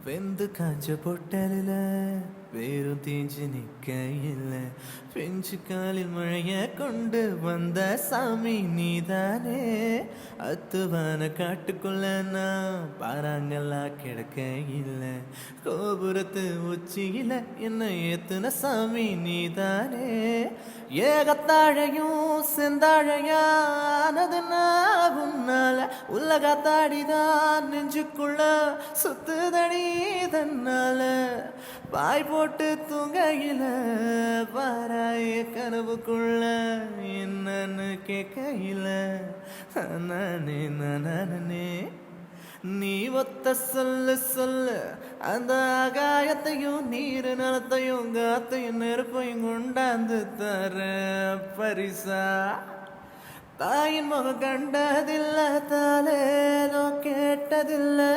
வெந்து காஞ்ச பொட்டலில வேறும் தீஞ்சு நிக்கையில் பிஞ்சு காலில் மழைய கொண்டு வந்த சாமி நீதானே. அத்துவான காட்டுக்குள்ள நான் பாறாங்கல்லா கிடக்கையில் கோபுரத்து உச்சியில என்ன ஏத்துன சாமி நீதானே. ஏகத்தாழையும் செந்தாழையானது நான் உன்னால உலகத்தாடிதான் நெஞ்சுக்குள்ள சுத்துதடி தன்னால. பாய் போட்டு தூங்கையில பாராய கனவுக்குள்ள என்னன்னு கேட்கையில நானே நானே. நீ ஒத்த சொல்லு சொல்லு அந்த ஆகாயத்தையும் நீர் நிலத்தையும் காத்தையும் நெருப்பையும் கொண்டாந்து தர பரிசா. தாயின் முகம் கண்டதில்ல தாலேனோ கேட்டதில்லை